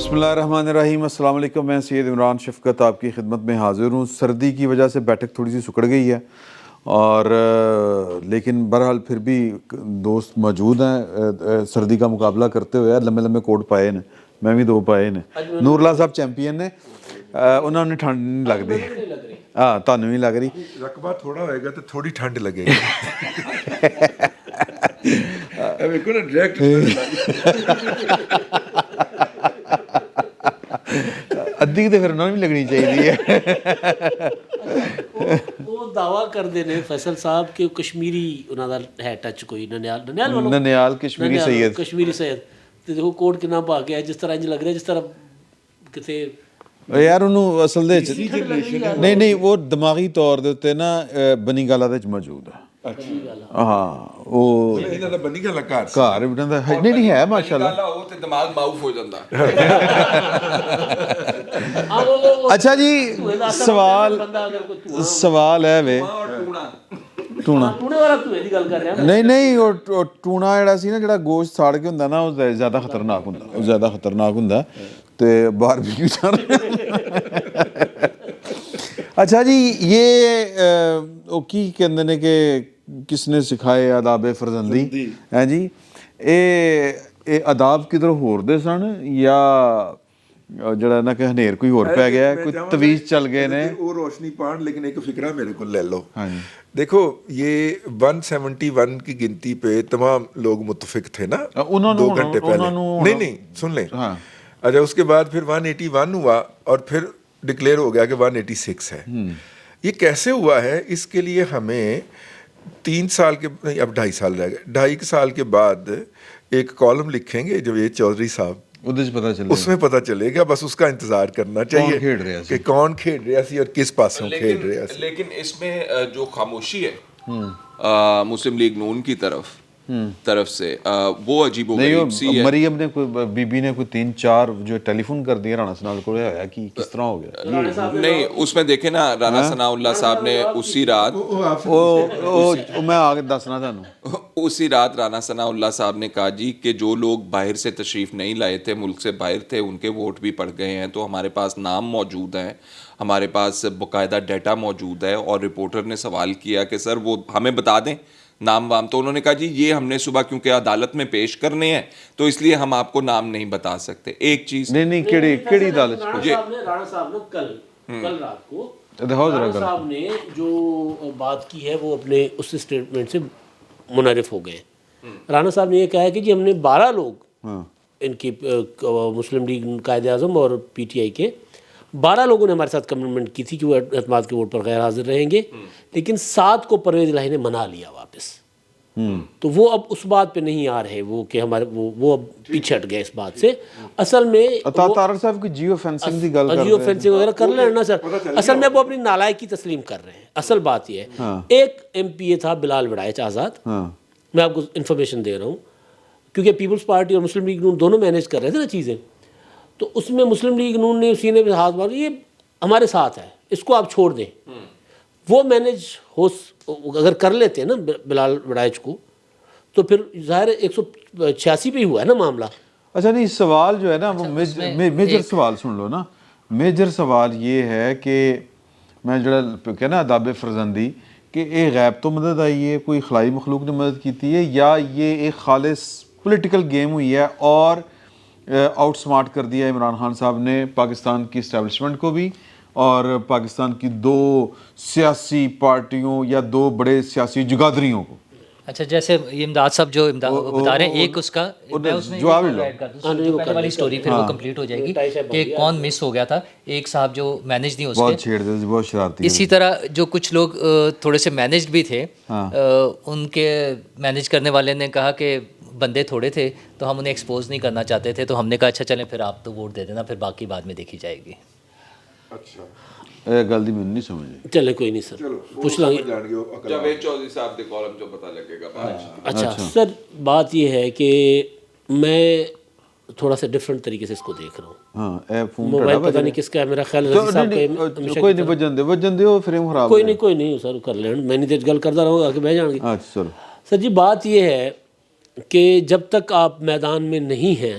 بسم اللہ الرحمن الرحیم. السلام علیکم. میں سید عمران شفقت آپ کی خدمت میں حاضر ہوں. سردی کی وجہ سے بیٹھک تھوڑی سی سکڑ گئی ہے اور لیکن بہرحال پھر بھی دوست موجود ہیں سردی کا مقابلہ کرتے ہوئے. لمبے لمبے کوٹ پائے نے, میں بھی 2 پائے نے. نور اللہ صاحب چیمپئن نے, انہوں نے ٹھنڈ نہیں لگتی. ہاں تانوں نہیں لگ رہی. رقبہ تھوڑا ہوئے گا تو تھوڑی ٹھنڈ لگے گی. ادھی تو پھر انہوں نے بھی لگنی چاہیے. وہ دعویٰ کر دے نے فیصل صاحب کہ کشمیری انہوں دا ہے ٹچ کوئی ننیال کشمیری سید کشمیری سید تے دیکھو کوٹ کنا پا کے جس طرح انج لگ رہا جس طرح کتے یار انہوں اصل دے نہیں وہ دماغی طور دے تے نا بنی گالا دے موجود ہے. ہاں وہ انہاں دا بنی گالا گھر نہیں ہے ماشاءاللہ. وہ تے دماغ معاف ہو جاندا. اچھا جی سوال ہے وے ٹونا نہیں وہ ٹونا جڑا سی نا جڑا گوشت ساڑ کے ہوندا نا وہ زیادہ خطرناک ہوندا. وہ زیادہ خطرناک ہوندا تے باربیکیو اچھا جی یہ وہ کی کہندے نے کہ کس نے سکھائے آداب فرزندی ہیں جی. اے آداب کدھر ہور دے سن یا جڑا نا کہ ہنیر کوئی اور پہ گیا ہے, کوئی تویز چل گئے نے وہ روشنی پان. لیکن ایک فکرہ میرے کو لے لو. دیکھو یہ 171 کی گنتی پہ تمام لوگ متفق تھے نا 2 گھنٹے پہلے. نہیں سن لیں. اچھا اس کے بعد پھر 181 ہوا اور پھر ڈکلیئر ہو گیا کہ 186 ہے. یہ کیسے ہوا ہے اس کے لیے ہمیں 3 سال کے نہیں اب 2.5 سال رہ گئے. 2.5 سال کے بعد ایک کالم لکھیں گے جاوید چودھری صاحب, اس میں پتہ چلے گا. بس اس کا انتظار کرنا چاہیے کہ کون کھیل رہا سی اور کس پاسوں کھیل رہا سی. لیکن اس میں جو خاموشی ہے مسلم لیگ نون کی طرف سے وہ عجیب و غریب سی ہے. مریم نے کوئی بی بی نے کوئی 3-4 جو ٹیلی فون کر دیا رانا ثناء کو ہوا کہ کس طرح ہو گیا. نہیں اس میں دیکھیں نا رانا ثناء اللہ صاحب نے اسی رات میں آگے دسنا تھانوں اسی رات رانا ثناء اللہ صاحب نے کہا جی کہ جو لوگ باہر سے تشریف نہیں لائے تھے, ملک سے باہر تھے, ان کے ووٹ بھی پڑ گئے ہیں. تو ہمارے پاس نام موجود ہیں, ہمارے پاس باقاعدہ ڈیٹا موجود ہے. اور رپورٹر نے سوال کیا کہ سر وہ ہمیں بتا دیں نام وام. تو انہوں نے کہا جی یہ ہم نے صبح کیونکہ عدالت میں پیش کرنے ہیں تو اس لیے ہم آپ کو نام نہیں بتا سکتے. ایک چیز نہیں کیڑی عدالت رانا صاحب نے کل رات کو رانا صاحب نے جو بات کی ہے وہ اپنے اس اسٹیٹمنٹ سے منحرف ہو گئے. رانا صاحب نے یہ کہا ہے کہ جی ہم نے 12 لوگ ان کی مسلم لیگ قائد اعظم اور پی ٹی آئی کے 12 لوگوں نے ہمارے ساتھ کمٹمنٹ کی تھی کہ وہ اعتماد کے ووٹ پر غیر حاضر رہیں گے, لیکن 7 کو پرویز الہی نے منا لیا واپس. تو وہ اب اس بات پہ نہیں آ رہے وہ کہ ہمارے وہ اب پیچھے ہٹ گئے اس بات سے. اصل میں طارق صاحب کی جیو فینسنگ دی گل کر رہے ہیں, جیو فینسنگ وغیرہ کر لیں نا سر. اصل میں وہ اپنی نالائکی تسلیم کر رہے ہیں. اصل بات یہ ہے ایک ایم پی اے تھا بلال وڑائچ آزاد, میں آپ کو انفارمیشن دے رہا ہوں کیونکہ پیپلز پارٹی اور مسلم لیگ نون دونوں مینیج کر رہے تھے نا چیزیں. تو اس میں مسلم لیگ نون نے سینے پہ ہاتھ مارا, یہ ہمارے ساتھ ہے, اس کو آپ چھوڑ دیں. وہ مینیج ہو اگر کر لیتے ہیں نا بلال وڑائچ کو تو پھر ظاہر 186 پہ ہی ہوا ہے نا معاملہ. اچھا نہیں سوال جو ہے نا وہ میجر سوال سن لو نا. میجر سوال یہ ہے کہ میں جڑا کہنا آداب فرزندی کہ ایک غیب تو مدد آئی ہے, کوئی خلائی مخلوق نے مدد کی ہے, یا یہ ایک خالص پولیٹیکل گیم ہوئی ہے اور آؤٹ سمارٹ کر دیا عمران خان صاحب نے پاکستان کی اسٹیبلشمنٹ کو بھی اور پاکستان کی 2 سیاسی پارٹیوں یا 2 بڑے سیاسی جگادریوں کو. اچھا جیسے یہ امداد صاحب جو بتا رہے ہیں, ایک اس کا جواب پہلے والی سٹوری پھر وہ کمپلیٹ ہو جائے گی کہ کون مس ہو گیا تھا. ایک صاحب جو مینیج نہیں ہو سکے, بہت چھیڑ دے, بہت شرارتی. اسی طرح جو کچھ لوگ تھوڑے سے مینیجڈ بھی تھے, ان کے مینیج کرنے والے نے کہا کہ بندے تھوڑے تھے تو ہم انہیں ایکسپوز نہیں کرنا چاہتے تھے, تو ہم نے کہا اچھا چلیں پھر آپ تو ووٹ دے دینا, پھر باقی بعد میں دیکھی جائے گی. اچھا گل دی میں نہیں سمجھ. چلے کوئی نہیں سر, پوچھ لیں گے جاوید چودھری صاحب کے کالم جو پتہ لگے گا. اچھا سر بات یہ ہے کہ میں تھوڑا سا ڈفرینٹ طریقے سے اس کو دیکھ رہا ہوں. ہاں موبائل پتہ نہیں کس کا ہے, میرا خیال رضی صاحب کا. کوئی نہیں وجن دے فریم خراب. کوئی نہیں سر کر لین, میں نہیں گل کرتا رہوں آگے بہ جان گے. اچھا سر جی بات یہ ہے کہ جب تک آپ میدان میں نہیں ہیں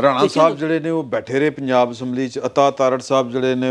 ਰਾਣਾ ਸਾਹਿਬ ਜਿਹੜੇ ਨੇ ਉਹ ਬੈਠੇ ਰਹੇ ਪੰਜਾਬ ਅਸੈਂਬਲੀ ਚ, ਅਤਾ ਤਾਰੜ ਸਾਹਿਬ ਜਿਹੜੇ ਨੇ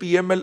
PML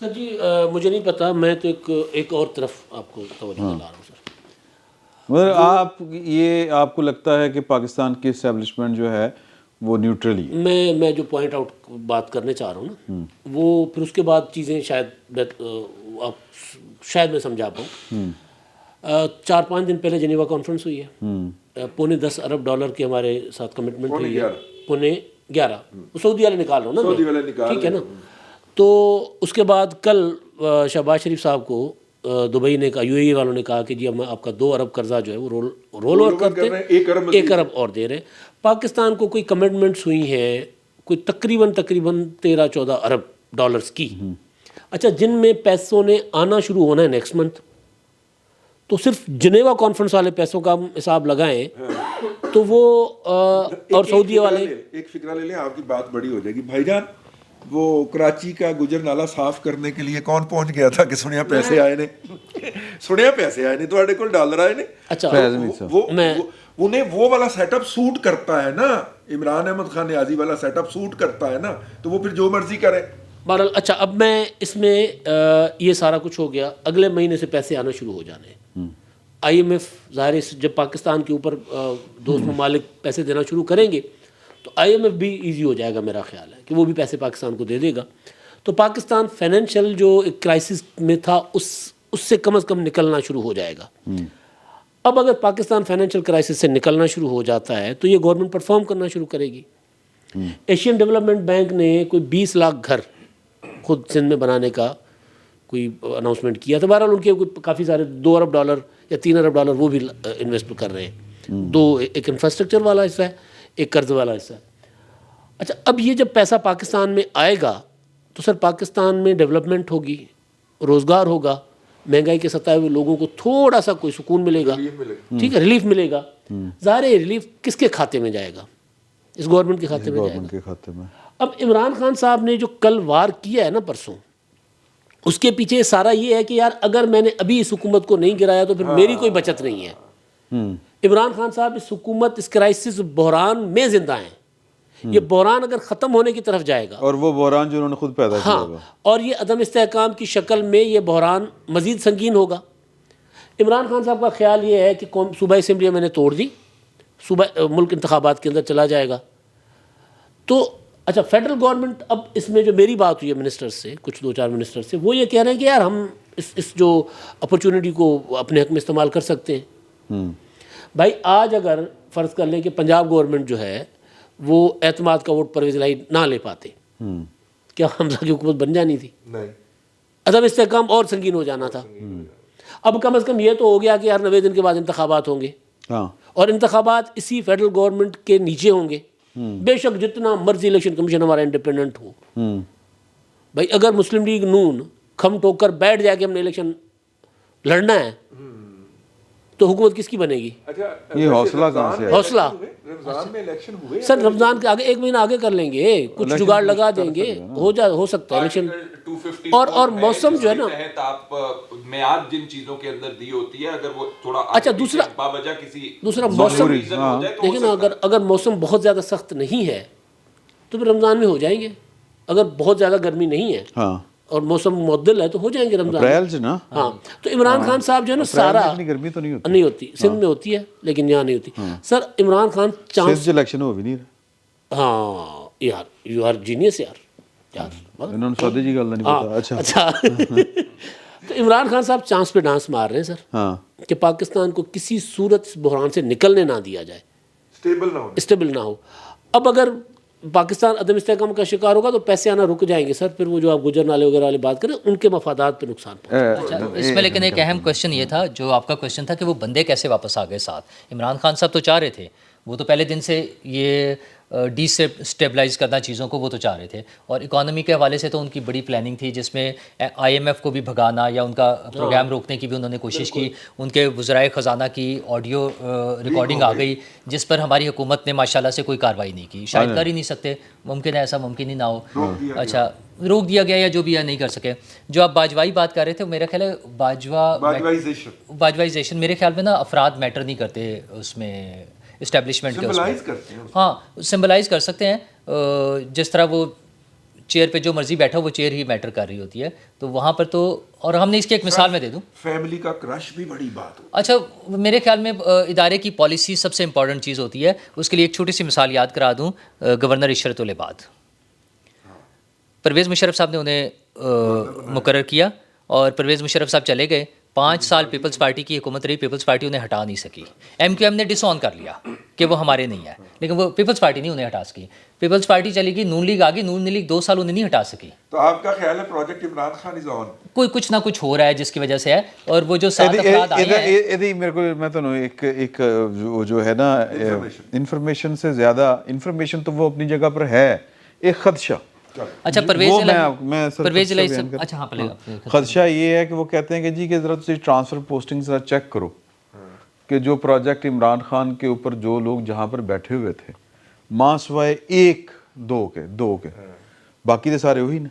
سر جی مجھے نہیں پتا, میں تو ایک اور طرف آپ کو توجہ دلا رہا ہوں سر. مگر آپ کو لگتا ہے کہ پاکستان کی اسٹیبلشمنٹ جو ہے وہ نیوٹرل ہی ہے؟ میں جو پوائنٹ آؤٹ بات کرنے چاہ رہا ہوں نا, وہ پھر اس کے بعد چیزیں شاید میں سمجھا پاؤں. 4-5 دن پہلے جنیوا کانفرنس ہوئی ہے, $10 ارب کے ہمارے ساتھ کمٹمنٹ ہوئی ہے. 11 سعودی والے نکال رہا ہوں نا, ٹھیک ہے نا. تو اس کے بعد کل شہباز شریف صاحب کو دبئی نے کہا, UAE والوں نے کہا کہ جی ہم آپ کا 2 ارب قرضہ جو ہے وہ رول اوور کرتے ہیں, 1 ارب اور دے رہے ہیں. پاکستان کو کوئی کمٹمنٹس ہوئی ہیں کوئی تقریباً 13-14 ارب ڈالرز کی. اچھا, جن میں پیسوں نے آنا شروع ہونا ہے نیکسٹ منتھ, تو صرف جنیوا کانفرنس والے پیسوں کا حساب لگائیں تو وہ اور سعودی والے. ایک فکرہ لے لیں, آپ کی بات بڑی ہو جائے گی بھائی جان. وہ کراچی کا گجر نالہ صاف کرنے کے لیے کون پہنچ گیا تھا کہ سنیا پیسے آئے نے تھوڑے کول ڈالر آئے نے. اچھا, انہیں وہ والا سیٹ اپ سوٹ کرتا ہے نا, عمران احمد خان نیازی والا سیٹ اپ سوٹ کرتا ہے نا, تو وہ پھر جو مرضی کرے. بہرحال اچھا, اب میں اس میں یہ سارا کچھ ہو گیا, اگلے مہینے سے پیسے آنا شروع ہو جانے. IMF ظاہر ہے جب پاکستان کے اوپر دوست ممالک پیسے دینا شروع کریں گے تو IMF بھی ایزی ہو جائے گا, میرا خیال ہے کہ وہ بھی پیسے پاکستان کو دے دے گا. تو پاکستان فائنینشیل جو ایک کرائسس میں تھا اس سے کم از کم نکلنا شروع ہو جائے گا. اب اگر پاکستان فائنینشیل کرائسس سے نکلنا شروع ہو جاتا ہے تو یہ گورنمنٹ پرفارم کرنا شروع کرے گی. ایشین ڈیولپمنٹ بینک نے کوئی 20 لاکھ گھر خود سندھ میں بنانے کا کوئی اناؤنسمنٹ کیا تھا. بہرحال ان کے کافی سارے $2 ارب یا $3 ارب وہ بھی انویسٹ کر رہے ہیں. 2 ایک انفراسٹرکچر والا حصہ ہے, ایک قرض والا حصہ ہے. اچھا, اب یہ جب پیسہ پاکستان میں آئے گا تو سر پاکستان میں ڈیولپمنٹ ہوگی, روزگار ہوگا, مہنگائی کے ستائے ہوئے لوگوں کو تھوڑا سا کوئی سکون ملے گا, ٹھیک ہے, ریلیف ملے گا. ظاہر ہے ریلیف کس کے کھاتے میں جائے گا؟ اس گورنمنٹ کے کھاتے میں جائے گا. اب عمران خان صاحب نے جو کل وار کیا ہے نا پرسوں, اس کے پیچھے سارا یہ ہے کہ یار اگر میں نے ابھی اس حکومت کو نہیں گرایا تو پھر میری کوئی بچت نہیں ہے. عمران خان صاحب اس حکومت اس کرائسس بحران میں زندہ ہیں. یہ بحران اگر ختم ہونے کی طرف جائے گا, اور وہ بحران جو انہوں نے خود پیدا کیا ہوگا, اور یہ عدم استحکام کی شکل میں یہ بحران مزید سنگین ہوگا. عمران خان صاحب کا خیال یہ ہے کہ صوبائی اسمبلیاں میں نے توڑ دی, صوبہ ملک انتخابات کے اندر چلا جائے گا. تو اچھا, فیڈرل گورنمنٹ اب اس میں جو میری بات ہوئی ہے منسٹر سے, کچھ 2-4 منسٹر سے, وہ یہ کہہ رہے ہیں کہ یار ہم اس جو اپرچونٹی کو اپنے حق میں استعمال کر سکتے ہیں. بھائی آج اگر فرض کر لیں کہ پنجاب گورنمنٹ جو ہے وہ اعتماد کا ووٹ پرویز الہی نہ لے پاتے, کیا حمزہ کی حکومت بن جانی تھی؟ نہیں, عدم استحکام اور سنگین ہو جانا تھا. اب کم از کم یہ تو ہو گیا کہ یار 90 دن کے بعد انتخابات ہوں گے, اور انتخابات اسی فیڈرل گورنمنٹ کے نیچے ہوں گے. بے شک جتنا مرضی الیکشن کمیشن ہمارا انڈیپینڈنٹ ہو, بھائی اگر مسلم لیگ نون کھم ٹوک کر بیٹھ جائے کہ ہم نے الیکشن لڑنا ہے تو حکومت کس کی بنے گی؟ یہ حوصلہ کہاں سے ہے؟ حوصلہ رمضان میں الیکشن ہوئے سر, رمضان کے آگے 1 مہینہ آگے کر لیں گے, کچھ جگاڑ لگا دیں گے, ہو سکتا ہے الیکشن. اور موسم جو ہے نا, آپ میعاد جن چیزوں کے اندر دی ہوتی ہے اگر وہ تھوڑا اچھا دوسرا موسم دیکھیں نا, اگر موسم بہت زیادہ سخت نہیں ہے تو پھر رمضان میں ہو جائیں گے. اگر بہت زیادہ گرمی نہیں ہے اور موسم معتدل ہے تو ہو جائیں گے رمضان اپریل سے نا. ہاں, تو عمران خان صاحب جو ہے نا سارا گرمی تو نہیں ہوتی, سندھ میں ہوتی ہے لیکن یہاں نہیں ہوتی. سر عمران خان چانس الیکشن ہو بھی نہیں رہا. ہاں یار, یو آر جینیس یار, انہوں نے سادی جی گل نہیں پتا. اچھا تو عمران خان صاحب چانس پہ ڈانس مار رہے ہیں سر کہ پاکستان کو کسی صورت اس بحران سے نکلنے نہ دیا جائے, اسٹیبل نہ ہو. اب اگر پاکستان عدم استحکام کا شکار ہوگا تو پیسے آنا رک جائیں گے سر. پھر وہ جو آپ گجر نالے وغیرہ والی بات کریں ان کے مفادات پہ نقصان پہنچے. اس میں لیکن ایک اہم کوشچن یہ تھا جو آپ کا کوشچن تھا کہ وہ بندے کیسے واپس آ گئے ساتھ. عمران خان صاحب تو چاہ رہے تھے, وہ تو پہلے دن سے یہ ڈی اسٹیبلائز کرنا چیزوں کو وہ تو چاہ رہے تھے, اور اکانومی کے حوالے سے تو ان کی بڑی پلاننگ تھی جس میں IMF کو بھی بھگانا یا ان کا پروگرام روکنے کی بھی انہوں نے کوشش کی. ان کے وزرائے خزانہ کی آڈیو ریکارڈنگ آ گئی جس پر ہماری حکومت نے ماشاءاللہ سے کوئی کارروائی نہیں کی. شاید کر ہی نہیں سکتے, ممکن ہے ایسا ممکن ہی نہ ہو. اچھا, روک دیا گیا یا جو بھی ہے نہیں کر سکے. جو آپ باجوائی بات کر رہے تھے, میرا خیال ہے باجوائزیشن میرے خیال میں نا افراد میٹر نہیں کرتے اس میں, اسٹیبلشمنٹ کے, ہاں سمبلائز کر سکتے ہیں. جس طرح وہ چیئر پہ جو مرضی بیٹھا وہ چیئر ہی میٹر کر رہی ہوتی ہے. تو وہاں پر تو, اور ہم نے اس کی ایک مثال میں دے دوں, فیملی کا کرش بھی بڑی بات ہو. اچھا میرے خیال میں ادارے کی پالیسی سب سے امپورٹنٹ چیز ہوتی ہے. اس کے لیے ایک چھوٹی سی مثال یاد کرا دوں, گورنر عشرت العباد, پرویز مشرف صاحب نے انہیں مقرر کیا اور پرویز مشرف صاحب چلے گئے. 5 سال پیپلز پارٹی کی حکومت رہی, پیپلز پارٹی انہیں ہٹا نہیں سکی. ایم کیو ایم نے ڈس آن کر لیا کہ وہ ہمارے نہیں ہے, لیکن وہ پیپلز پارٹی نہیں انہیں ہٹا سکی. پیپلز پارٹی چلی گئی, نون لیگ آ گئی, نون لیگ 2 سال انہیں نہیں ہٹا سکی. تو آپ کا خیال ہے پروجیکٹ عمران خان از آن, کوئی کچھ نہ کچھ ہو رہا ہے جس کی وجہ سے ہے. اور وہ جو 7 افراد آئے ہیں, میرے کو میں تو ایک جو ہے نا انفارمیشن سے زیادہ, انفارمیشن تو وہ اپنی جگہ پر ہے, ایک خدشہ. اچھا پرویز الہی صاحب, اچھا ہاں پہلے خدشہ یہ ہے کہ وہ کہتے ہیں کہ جی کہ ذرا تسی ٹرانسفر پوسٹنگ ذرا چیک کرو کہ جو پروجیکٹ عمران خان کے اوپر جو لوگ جہاں پر بیٹھے ہوئے تھے, ماں سوائے 1-2 کے باقی تو سارے وہی نا.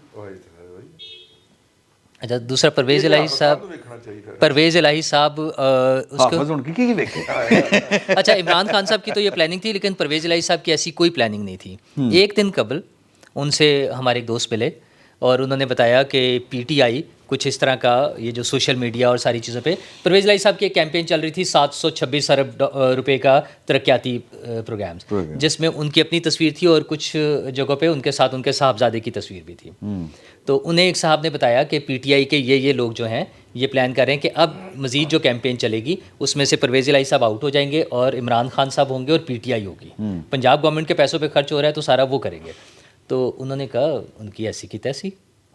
اچھا دوسرا پرویز الہی صاحب, اچھا عمران خان صاحب کی تو یہ پلاننگ تھی, لیکن پرویز الہی صاحب کی ایسی کوئی پلاننگ نہیں تھی. ایک دن قبل ان سے ہمارے ایک دوست ملے اور انہوں نے بتایا کہ پی ٹی آئی کچھ اس طرح کا, یہ جو سوشل میڈیا اور ساری چیزوں پہ پرویز الہی صاحب کی ایک کیمپین چل رہی تھی 726 ارب روپے کا ترقیاتی پروگرامز, جس میں ان کی اپنی تصویر تھی اور کچھ جگہوں پہ ان کے ساتھ ان کے صاحبزادے کی تصویر بھی تھی. تو انہیں ایک صاحب نے بتایا کہ پی ٹی آئی کے یہ لوگ جو ہیں یہ پلان کر رہے ہیں کہ اب مزید جو کیمپین چلے گی اس میں سے پرویز الہی صاحب آؤٹ ہو جائیں گے اور عمران خان صاحب ہوں گے اور پی ٹی آئی ہوگی. پنجاب گورنمنٹ کے پیسوں پہ خرچ ہو رہا ہے تو سارا وہ کریں گے. تو انہوں نے کہا ان کی ایسی کی تیسی,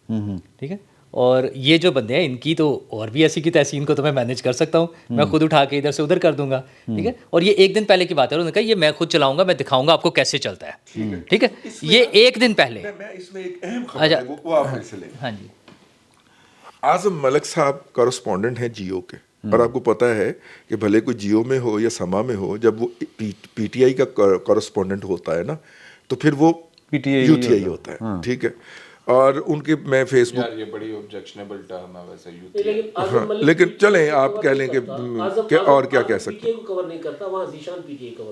ٹھیک ہے, اور یہ جو بندے ہیں ان کی تو اور بھی ایسی کی تیسی, ان کو تو میں مینیج کر سکتا ہوں, میں خود اٹھا کے ادھر سے ادھر کر دوں گا, ٹھیک ہے. اور یہ ایک دن پہلے کی بات ہے, انہوں نے کہا یہ میں خود چلاؤں گا, میں دکھاؤں گا آپ کو کیسے چلتا ہے, ٹھیک ہے. یہ ایک دن پہلے. اس میں ایک اہم خبر ہے وہ آپ سے لیں. ہاں جی, اعظم ملک صاحب کورسپونڈنٹ ہیں جیو کے, اور آپ کو پتہ ہے کہ بھلے کوئی جیو میں ہو یا سما میں ہو, جب وہ پی ٹی آئی کا کورسپونڈنٹ ہوتا ہے نا تو پھر وہ یو ٹی آئی ہوتا ہے, ٹھیک ہے. اور ان کے میں فیس بک, یہ بڑی آبجیکشنیبل ٹرم ہے ویسے یو ٹی آئی, لیکن چلیں آپ کہہ لیں کہ اور کیا کہہ سکتے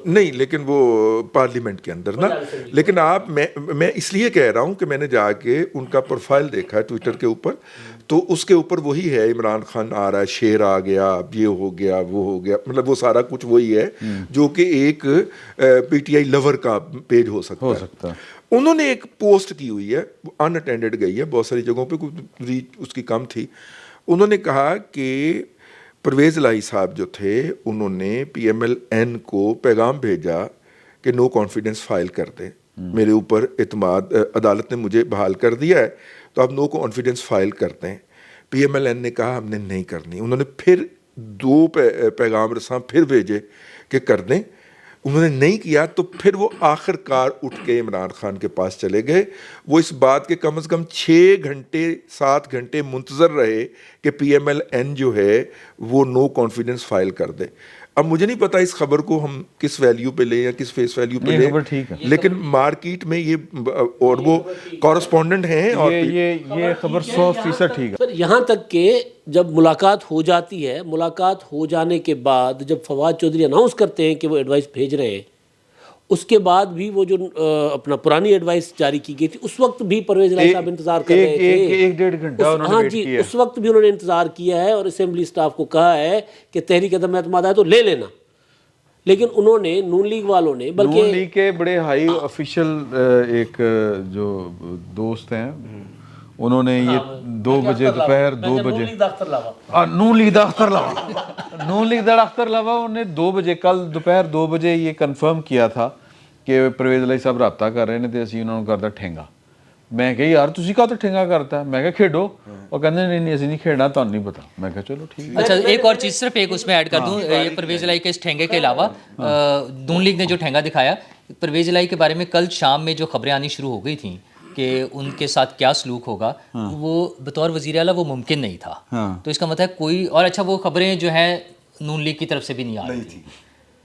نہیں, لیکن وہ پارلیمنٹ کے اندر نا. لیکن آپ میں اس لیے کہہ رہا ہوں کہ میں نے جا کے ان کا پروفائل دیکھا ٹویٹر کے اوپر, تو اس کے اوپر وہی ہے, عمران خان آ رہا ہے, شیر آ گیا, یہ ہو گیا, وہ ہو گیا, مطلب وہ سارا کچھ وہی ہے جو کہ ایک پی ٹی آئی لور کا پیج ہو سکتا ہے. انہوں نے ایک پوسٹ کی ہوئی ہے, ان اٹینڈڈ گئی ہے بہت ساری جگہوں پہ, ریچ اس کی کم تھی. انہوں نے کہا کہ پرویز الہی صاحب جو تھے انہوں نے پی ایم ایل این کو پیغام بھیجا کہ نو کانفیڈنس فائل کر دیں, میرے اوپر اعتماد, عدالت نے مجھے بحال کر دیا ہے تو آپ نو کانفیڈنس فائل کرتے ہیں. پی ایم ایل این نے کہا ہم نے نہیں کرنی. انہوں نے پھر 2 پیغام رساں پھر بھیجے کہ کر دیں, انہوں نے نہیں کیا. تو پھر وہ آخر کار اٹھ کے عمران خان کے پاس چلے گئے. وہ اس بات کے کم از کم 6 گھنٹے 7 گھنٹے منتظر رہے کہ پی ایم ایل این جو ہے وہ نو کانفیڈنس فائل کر دے. اب مجھے نہیں پتا اس خبر کو ہم کس ویلیو پہ لیں یا کس فیس ویلیو پہ لیں, لیکن مارکیٹ میں یہ, اور وہ کورسپونڈنٹ ہیں, اور یہ خبر 100% ٹھیک ہے. یہاں تک کہ جب ملاقات ہو جاتی ہے, ملاقات ہو جانے کے بعد جب فواد چودھری اناؤنس کرتے ہیں کہ وہ ایڈوائس بھیج رہے ہیں, اس کے بعد بھی وہ جو اپنا پرانی ایڈوائس جاری کی گئی تھی اس وقت بھی پرویز الہی صاحب انتظار کر رہے تھے. 1-1.5 گھنٹہ انہوں نے ہاں جی, اس وقت بھی انہوں نے انتظار کیا ہے, اور اسمبلی سٹاف کو کہا ہے کہ تحریک عدم اعتماد ہے تو لے لینا. لیکن انہوں نے, نون لیگ والوں نے, بلکہ نون لیگ کے بڑے ہائی آفیشل ایک جو دوست ہیں, انہوں نے یہ 2 بجے دوپہر 2 بجے نون لیگ دا اختر لاوا انہوں نے 2 بجے کل دوپہر 2 بجے یہ کنفرم کیا تھا کہ پرویز الہی صاحب رابطہ کر رہے ہیں, تو اسی انہوں نے کرتا ٹھینگا. میں کہ یار تسی کا تو ٹھینگا کرتا ہے, میں کہ کھیڈو, اور کہتے نہیں اسی نہیں کھیڈنا, تو نہیں پتا. میں کہا چلو ٹھیک ہے. اچھا ایک اور چیز صرف ایک اس میں ایڈ کر دوں, یہ پرویز الہی کے اس ٹھینگے کے علاوہ نون لیگ نے جو ٹھینگا دکھایا پرویز الہی کے بارے میں, کل شام میں جو خبریں آنی شروع ہو گئی تھیں کہ ان کے ساتھ کیا سلوک ہوگا, وہ بطور وزیر اعلیٰ وہ ممکن نہیں تھا. تو اس کا مطلب ہے کوئی اور, اچھا وہ خبریں جو ہیں نون لیگ کی طرف سے بھی نہیں آ رہی تھیں,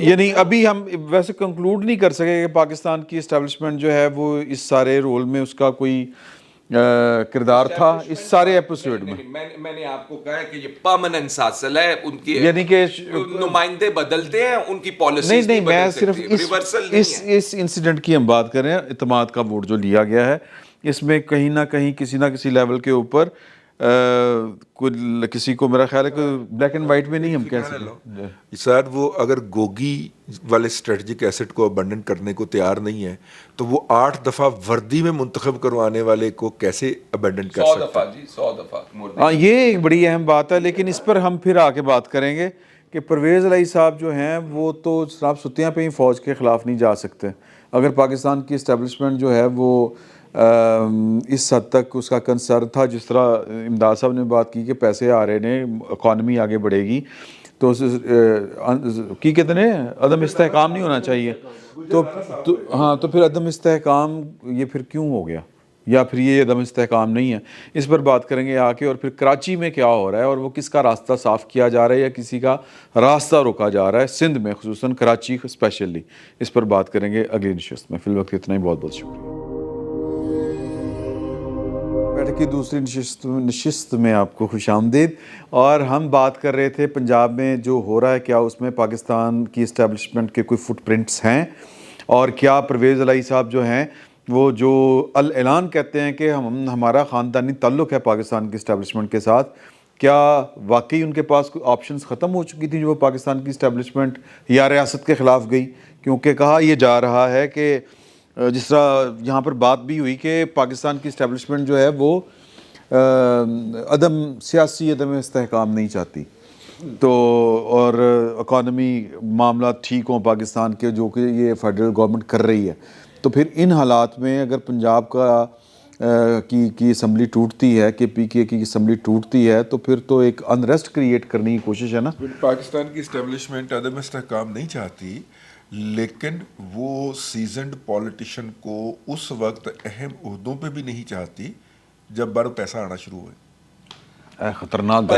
یعنی ابھی ہم ویسے کنکلوڈ نہیں کر سکے کہ پاکستان کی اسٹیبلشمنٹ جو ہے وہ اس سارے رول میں اس کا کوئی کردار تھا اس سارے ایپیسوڈ میں. میں نے آپ کو کہا کہ یہ پرماننٹ سلسلہ ہے, ان کی یعنی کہ نمائندے بدلتے ہیں, ان کی پالیسیز نہیں میں صرف اس انسیڈنٹ کی ہم بات کر رہے ہیں. اعتماد کا ووٹ جو لیا گیا ہے اس میں کہیں نہ کہیں کسی نہ کسی لیول کے اوپر کسی کو میرا خیال ہے کہ بلیک اینڈ وائٹ میں نہیں ہم کہہ سکتے سر. وہ اگر گوگی والے اسٹریٹجک ایسٹ کو ابنڈن کرنے کو تیار نہیں ہے تو وہ 8 دفعہ وردی میں منتخب کروانے والے کو کیسے ابنڈن کر سکتے ہیں؟ 100 دفعہ. ہاں یہ ایک بڑی اہم بات ہے, لیکن اس پر ہم پھر آ کے بات کریں گے کہ پرویز الہی صاحب جو ہیں وہ تو صرف ستیاں پہ ہی فوج کے خلاف نہیں جا سکتے. اگر پاکستان کی اسٹیبلشمنٹ جو ہے وہ اس حد تک اس کا کنسرن تھا, جس طرح امداد صاحب نے بات کی کہ پیسے آ رہے نے, اکانومی آگے بڑھے گی, تو کی کتنے عدم استحکام نہیں ہونا چاہیے. تو ہاں تو پھر عدم استحکام یہ پھر کیوں ہو گیا, یا پھر یہ عدم استحکام نہیں ہے؟ اس پر بات کریں گے آ کے. اور پھر کراچی میں کیا ہو رہا ہے اور وہ کس کا راستہ صاف کیا جا رہا ہے یا کسی کا راستہ روکا جا رہا ہے سندھ میں, خصوصاً کراچی اسپیشلی. اس پر بات کریں گے اگلی نشست میں. فی الوقت اتنا ہی, بہت بہت شکریہ. بیٹھک کی دوسری نشست میں آپ کو خوش آمدید. اور ہم بات کر رہے تھے پنجاب میں جو ہو رہا ہے, کیا اس میں پاکستان کی اسٹیبلشمنٹ کے کوئی فٹ پرنٹس ہیں, اور کیا پرویز الہی صاحب جو ہیں وہ جو اعلان کہتے ہیں کہ ہمارا خاندانی تعلق ہے پاکستان کی اسٹیبلشمنٹ کے ساتھ, کیا واقعی ان کے پاس آپشنز ختم ہو چکی تھیں جو وہ پاکستان کی اسٹیبلشمنٹ یا ریاست کے خلاف گئی؟ کیونکہ کہا یہ جا رہا ہے کہ جس طرح یہاں پر بات بھی ہوئی کہ پاکستان کی اسٹیبلشمنٹ جو ہے وہ سیاسی عدم استحکام نہیں چاہتی, تو اور اکانومی معاملات ٹھیک ہوں پاکستان کے, جو کہ یہ فیڈرل گورنمنٹ کر رہی ہے. تو پھر ان حالات میں اگر پنجاب کا کی اسمبلی ٹوٹتی ہے, کہ پی کے کی اسمبلی ٹوٹتی ہے, تو پھر تو ایک انریسٹ کریٹ کرنے کی کوشش ہے نا. پاکستان کی اسٹیبلشمنٹ عدم استحکام نہیں چاہتی, لیکن وہ سیزنڈ پولیٹیشین کو اس وقت اہم عہدوں پہ بھی نہیں چاہتی جب بارو پیسہ آنا شروع ہوئے. خطرناک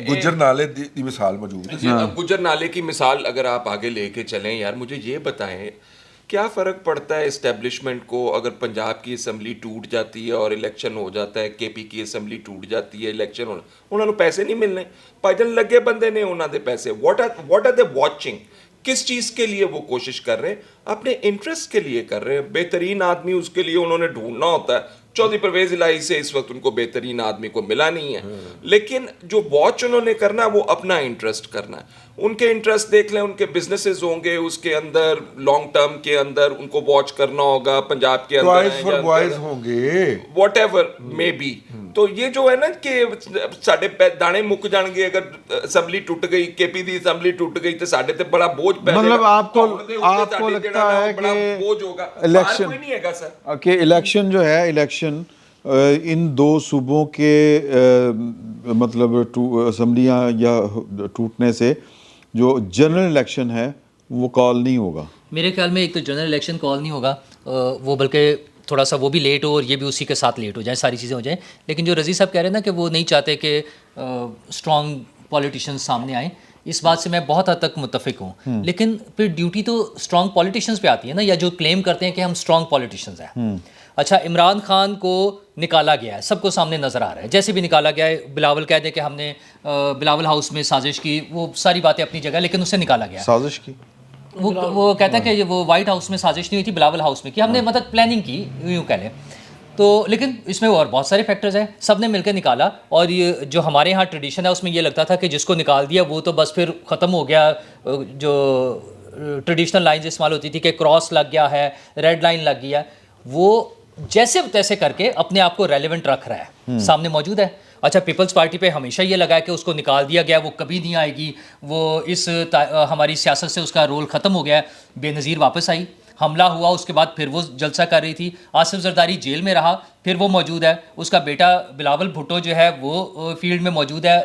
گجر نالے دی مثال موجود ہے. گجر نالے کی مثال اگر آپ آگے لے کے چلیں, یار مجھے یہ بتائیں کیا فرق پڑتا ہے اسٹیبلشمنٹ کو اگر پنجاب کی اسمبلی ٹوٹ جاتی ہے اور الیکشن ہو جاتا ہے, کے پی کی اسمبلی ٹوٹ جاتی ہے, الیکشن ہونا, انہوں نے پیسے نہیں ملنے, پاجن لگے بندے نے انہوں نے پیسے. What are they watching? کس چیز کے لیے وہ کوشش کر رہے ہیں؟ اپنے انٹرسٹ کے لیے کر رہے ہیں. بہترین آدمی اس کے لیے انہوں نے ڈھونڈنا ہوتا ہے. چودھری پرویز الہی سے اس وقت ان کو بہترین آدمی کو ملا نہیں ہے, لیکن جو واچ انہوں نے کرنا ہے وہ اپنا انٹرسٹ کرنا ہے. ان کے انٹرسٹ دیکھ لیں, ان کے بزنسز ہوں گے اس کے اندر, لانگ ٹرم کے اندر ان کو واچ کرنا ہوگا. پنجاب کے اندر ہوں گے واٹ ایور مے بی. تو یہ جو ہے نا کہ ساڈے دانے مک جان گے اگر اسمبلی ٹوٹ گئی, کے پی دی اسمبلی ٹوٹ گئی تو ساڈے تے بڑا بوجھ پے جائے. مطلب آپ کو لگتا ہے کہ الیکشن جو ہے, الیکشن ان دو صوبوں کے مطلب اسمبلیاں یا ٹوٹنے سے جو جنرل الیکشن ہے وہ کال نہیں ہوگا. میرے خیال میں ایک تو جنرل الیکشن کال نہیں ہوگا, وہ بلکہ تھوڑا سا وہ بھی لیٹ ہو اور یہ بھی اسی کے ساتھ لیٹ ہو جائیں, ساری چیزیں ہو جائیں. لیکن جو رضی صاحب کہہ رہے ہیں نا کہ وہ نہیں چاہتے کہ اسٹرانگ پولیٹیشینس سامنے آئیں, اس بات سے میں بہت حد تک متفق ہوں. لیکن پھر ڈیوٹی تو اسٹرانگ پولیٹیشینس پہ آتی ہے نا, یا جو کلیم کرتے ہیں کہ ہم اسٹرانگ پولیٹیشینس ہیں. اچھا, عمران خان کو نکالا گیا ہے, سب کو سامنے نظر آ رہا ہے, جیسے بھی نکالا گیا ہے. بلاول کہہ دے کہ ہم نے بلاول ہاؤس میں سازش کی, وہ ساری باتیں اپنی جگہ, لیکن اسے نکالا گیا. سازش کی وہ کہتا ہے کہ وہ وائٹ ہاؤس میں سازش نہیں ہوئی تھی, بلاول ہاؤس میں کی, ہم نے مطلب پلاننگ کی, یوں کہہ لیں. تو لیکن اس میں اور بہت سارے فیکٹرز ہیں, سب نے مل کے نکالا. اور یہ جو ہمارے یہاں ٹریڈیشن ہے اس میں یہ لگتا تھا کہ جس کو نکال دیا وہ تو بس پھر ختم ہو گیا. جو ٹریڈیشنل لائنز استعمال ہوتی تھی کہ کراس لگ گیا ہے, ریڈ لائن لگ گیا, وہ جیسے تیسے کر کے اپنے آپ کو ریلیونٹ رکھ رہا ہے, سامنے موجود ہے. اچھا, پیپلز پارٹی پہ ہمیشہ یہ لگا ہے کہ اس کو نکال دیا گیا, وہ کبھی نہیں آئے گی, وہ اس ہماری سیاست سے اس کا رول ختم ہو گیا ہے. بے نظیر واپس آئی, حملہ ہوا, اس کے بعد پھر وہ جلسہ کر رہی تھی. آصف زرداری جیل میں رہا, پھر وہ موجود ہے. اس کا بیٹا بلاول بھٹو جو ہے وہ فیلڈ میں موجود ہے.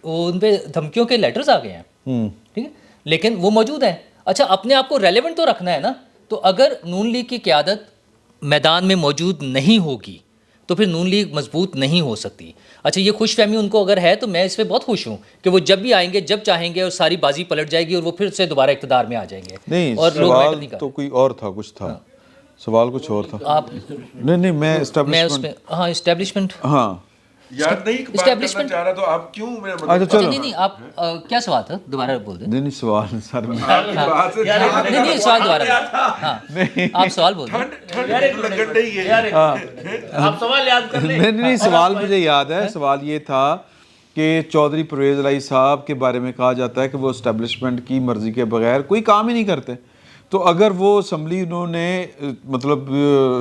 ان پہ دھمکیوں کے لیٹرز آ گئے ہیں, ٹھیک ہے, لیکن وہ موجود ہے. اچھا, اپنے آپ کو ریلیونٹ تو رکھنا ہے نا. تو اگر نون لیگ کی قیادت میدان میں موجود نہیں ہوگی, تو پھر نون لیگ مضبوط نہیں ہو سکتی. اچھا یہ خوش فہمی ان کو اگر ہے تو میں اس پہ بہت خوش ہوں کہ وہ جب بھی آئیں گے جب چاہیں گے اور ساری بازی پلٹ جائے گی اور وہ پھر سے دوبارہ اقتدار میں آ جائیں گے. نہیں اور سوال تو کوئی اور تھا, کچھ تھا سوال, کچھ اور تھا. آپ نہیں میں اس پہ ہاں اسٹیبلشمنٹ ہاں یار نہیں بات کرنا چاہ رہا تو آپ کیوں نہیں آپ کیا سوال تھا دوبارہ بول دیں. نہیں سوال سر نہیں سوال دوبارہ ہاں آپ سوال بول دیں. آپ سوال یاد کر لیں. نہیں سوال مجھے یاد ہے. سوال یہ تھا کہ چودھری پرویز الہی صاحب کے بارے میں کہا جاتا ہے کہ وہ اسٹیبلشمنٹ کی مرضی کے بغیر کوئی کام ہی نہیں کرتے. تو اگر وہ اسمبلی انہوں نے مطلب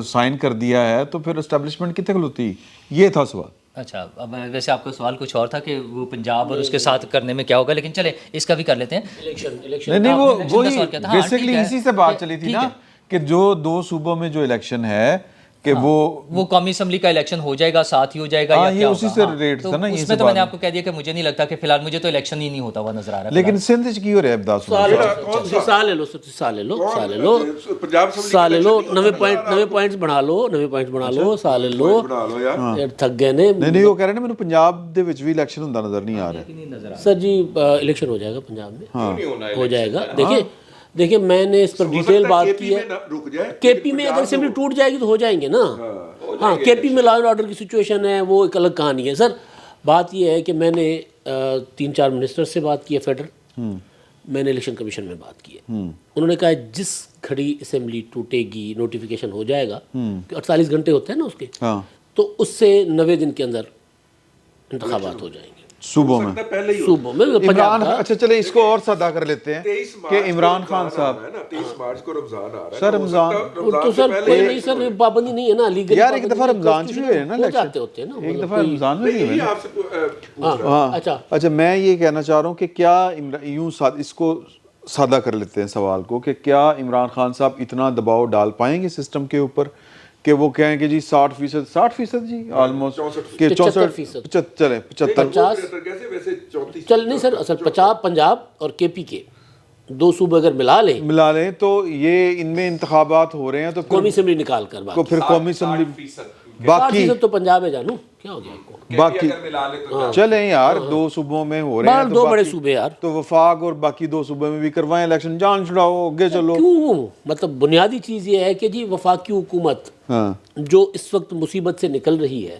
سائن کر دیا ہے تو پھر اسٹیبلشمنٹ کتنے کھلوتی, یہ تھا سوال. اچھا اب ویسے آپ کا سوال کچھ اور تھا کہ وہ پنجاب اور اس کے ساتھ کرنے میں کیا ہوگا, لیکن چلے اس کا بھی کر لیتے ہیں. نہیں وہی بیسکلی اسی سے بات چلی تھی نا کہ جو 2 صوبوں میں جو الیکشن ہے کہ وہ قومی اسمبلی کا الیکشن ہو جائے گا, ساتھ ہی ہو جائے گا یا کیا اسی سے ریٹ تھا نا. اس میں تو میں نے آپ کو کہہ دیا کہ مجھے نہیں لگتا کہ فی الحال مجھے تو الیکشن ہی نہیں ہوتا ہوا نظر آ رہا ہے. لیکن سندھ وچ کی ہو رہا ہے ابدا سال لے لو 9 پوائنٹس بنا لو سال لو تھک گئے نے. نہیں وہ کہہ رہے ہیں مجھے پنجاب دے وچ بھی الیکشن ہوندا نظر نہیں آ رہا. سر جی الیکشن ہو جائے گا پنجاب میں, ہو جائے گا. دیکھیں میں نے اس پر ڈیٹیل بات کی ہے. کے پی میں اگر اسمبلی ٹوٹ جائے گی تو ہو جائیں گے نا. ہاں کے پی میں لا اینڈ آرڈر کی سچویشن ہے, وہ ایک الگ کہانی ہے. سر بات یہ ہے کہ میں نے 3-4 منسٹر سے بات کی ہے فیڈرل, میں نے الیکشن کمیشن میں بات کی ہے. انہوں نے کہا جس گھڑی اسمبلی ٹوٹے گی نوٹیفیکیشن ہو جائے گا, 48 گھنٹے ہوتے ہیں نا اس کے, تو اس سے 90 دن کے اندر انتخابات ہو جائیں گے صوبوں میں. عمران اچھا چلے اس کو اور سادہ کر لیتے ہیں کہ عمران خان صاحب 23 مارچ کو رمضان آ رہا ہے. سر رمضان تو سر کوئی نہیں سر پابندی نہیں ہے نا لیگل یار, ایک دفعہ رمضان بھی ہوئے نا جاتے ہوتے ہیں نا, ایک دفعہ رمضان میں بھی ہوئے. اچھا میں یہ کہنا چاہ رہا ہوں کہ کیا یوں اس کو سادہ کر لیتے ہیں سوال کو کہ کیا عمران خان صاحب اتنا دباؤ ڈال پائیں گے سسٹم کے اوپر کہ وہ کہیں کہ جی 60% جی آلموسٹ کہ 64% چلے 50 چل نہیں سر. اصل 50 پنجاب اور کے پی کے 2 صوبے اگر ملا لیں تو یہ ان میں انتخابات ہو رہے ہیں تو قومی اسمبلی نکال کر پھر قومی اسمبلی باقی تو پنجاب ہے جانو کیا ہو گیا آپ کو. باقی چلیں یار 2 صوبوں میں ہو رہے ہیں, 2 بڑے صوبے یار, تو وفاق اور باقی 2 صوبوں میں بھی کروائیں الیکشن, جان چھڑاؤ آگے چلو. کیوں مطلب بنیادی چیز یہ ہے کہ جی وفاقی حکومت جو اس وقت مصیبت سے نکل رہی ہے,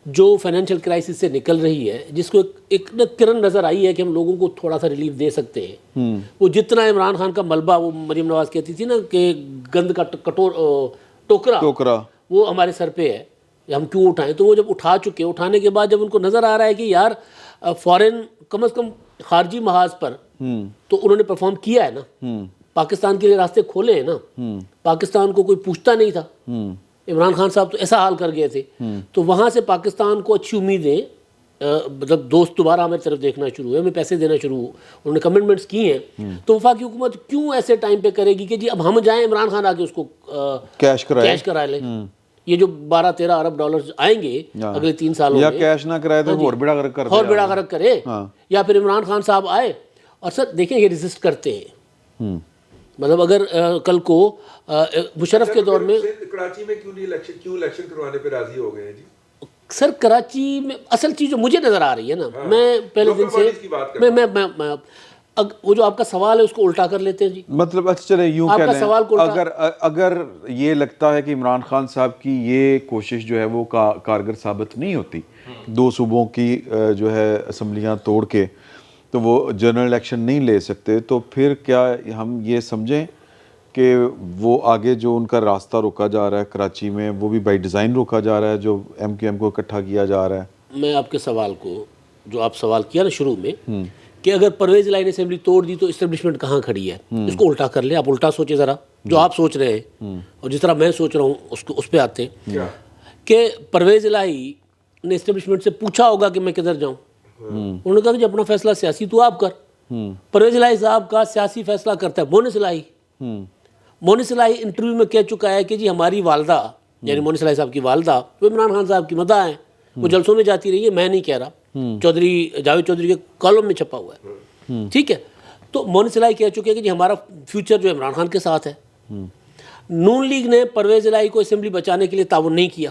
جو فائنینشیل کرائسس سے نکل رہی ہے, جس کو ایک کرن نظر آئی ہے کہ ہم لوگوں کو تھوڑا سا ریلیف دے سکتے ہیں. وہ جتنا عمران خان کا ملبہ, وہ مریم نواز کہتی تھی نا کہ گند کا ٹوکرا وہ ہمارے سر پہ ہے, ہم کیوں اٹھائیں. تو وہ جب اٹھانے کے بعد جب ان کو نظر آ رہا ہے کہ یار فورن کم از کم خارجی محاذ پر تو انہوں نے پرفارم کیا ہے نا, پاکستان کے لیے راستے کھولے ہیں نا, پاکستان کو کوئی پوچھتا نہیں تھا. عمران خان صاحب تو ایسا حال کر گئے تھے, تو وہاں سے پاکستان کو اچھی امیدیں مطلب دوست دوبارہ ہماری طرف دیکھنا شروع ہوئے, ہمیں پیسے دینا شروع ہو, انہوں نے کمٹمنٹس کی ہیں. تو وفاقی حکومت کیوں ایسے ٹائم پہ کرے گی کہ جی اب ہم جائیں عمران خان آگے اس کو کیش کرا لیں. یہ جو 12-13 ارب ڈالر آئیں گے اگلے 3 سالوں میں, یا کیش نہ کرائے تو اور بیڑا غرق کرے, یا پھر عمران خان صاحب آئے. اور سر دیکھیں یہ ریزسٹ کرتے ہیں, مطلب اگر کل کو مشرف کے دور میں کراچی میں کیوں الیکشن کروانے پہ راضی ہو گئے ہیں جی. سر کراچی میں اصل چیز جو مجھے نظر آ رہی ہے نا, میں پہلے دن سے میں وہ جو آپ کا سوال ہے اس کو الٹا کر لیتے ہیں جی. مطلب اچھا چلے یوں کہہ لیں, اگر یہ لگتا ہے کہ عمران خان صاحب کی یہ کوشش جو ہے وہ کارگر ثابت نہیں ہوتی, 2 صوبوں کی جو ہے اسمبلیاں توڑ کے تو وہ جنرل الیکشن نہیں لے سکتے, تو پھر کیا ہم یہ سمجھیں کہ وہ آگے جو ان کا راستہ روکا جا رہا ہے کراچی میں, وہ بھی بائی ڈیزائن روکا جا رہا ہے, جو MQM کو اکٹھا کیا جا رہا ہے. میں آپ کے سوال کو جو آپ سوال کیا نا شروع میں کہ اگر پرویز الہی نے اسمبلی توڑ دی تو اسٹیبلشمنٹ کہاں کھڑی ہے, اس کو الٹا کر لیں. آپ الٹا سوچیں ذرا, جو آپ سوچ رہے ہیں اور جس طرح میں سوچ رہا ہوں اس پہ آتے ہیں کہ پرویز الہی نے اسٹیبلشمنٹ سے پوچھا ہوگا کہ میں کدھر جاؤں. انہوں نے کہا کہ اپنا فیصلہ سیاسی تو آپ کر. پرویز الہی صاحب کا سیاسی فیصلہ کرتا ہے مونس الہی. مونس الہی انٹرویو میں کہہ چکا ہے کہ جی ہماری والدہ یعنی مونس الہی صاحب کی والدہ وہ عمران خان صاحب کی مداح ہیں, وہ جلسوں میں جاتی رہی ہے, میں نہیں کہہ رہا, جاوید چودھری کے کالم میں چھپا ہوا ہے, ٹھیک ہے. تو مونس الہی کہہ چکے کہ جی ہمارا فیوچر جو عمران خان کے ساتھ ہے. نون لیگ نے پرویز الہی کو اسمبلی بچانے کے لیے تعاون نہیں کیا,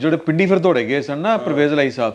ਜਿਹੜੇ ਪਿੰਡੀ ਫਿਰ ਦੌੜੇ ਗਏ ਸਨ ਨਾ ਪਰਵੇਜ਼ ਇਲਾਹੀ ਸਾਹਿਬ,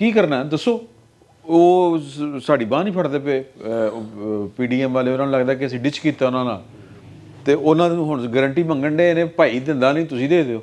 ਕੀ ਕਰਨਾ ਦੱਸੋ। ਉਹ ਸਾਡੀ ਬਾਂਹ ਨਹੀਂ ਫੜਦੇ ਪਏ ਪੀਡੀਐਮ ਵਾਲੇ, ਉਹਨਾਂ ਨੂੰ ਲੱਗਦਾ ਕਿ ਅਸੀਂ ਡਿਚ ਕੀਤਾ ਉਹਨਾਂ ਨਾਲ, ਤੇ ਉਹਨਾਂ ਨੂੰ ਹੁਣ ਗਾਰੰਟੀ ਮੰਗਣ ਦੇ ਨੇ, ਭਾਈ ਦਿੰਦਾ ਨਹੀਂ ਤੁਸੀਂ ਦੇ ਦਿਓ।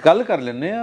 ਗੱਲ ਕਰ ਲੈਂਦੇ ਆ,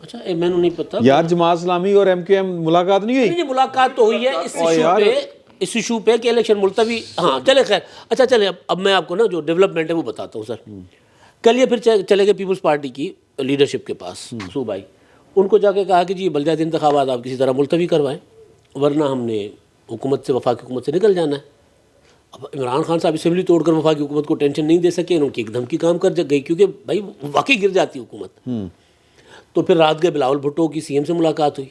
اچھا میں نے نہیں پتا یار جماعت اسلامی اور MQM ملاقات نہیں ہوئی؟ نہیں ملاقات تو ہوئی ہے اس ایشو پہ کہ الیکشن ملتوی. ہاں چلے خیر. اچھا چلے اب میں آپ کو نا جو ڈیولپمنٹ ہے وہ بتاتا ہوں سر. کل یہ پھر چلے گئے پیپلز پارٹی کی لیڈرشپ کے پاس صوبائی. ان کو جا کے کہا کہ جی بلدیاتی انتخابات آپ کسی طرح ملتوی کروائیں ورنہ ہم نے حکومت سے وفاقی حکومت سے نکل جانا ہے. اب عمران خان صاحب اسمبلی توڑ کر وفاقی حکومت کو ٹینشن نہیں دے سکے, ان کی ایک دھمکی کام کر گئی کیونکہ بھائی واقعی گر جاتی حکومت. تو پھر رات گئے بلاول بھٹو کی CM سے ملاقات ہوئی.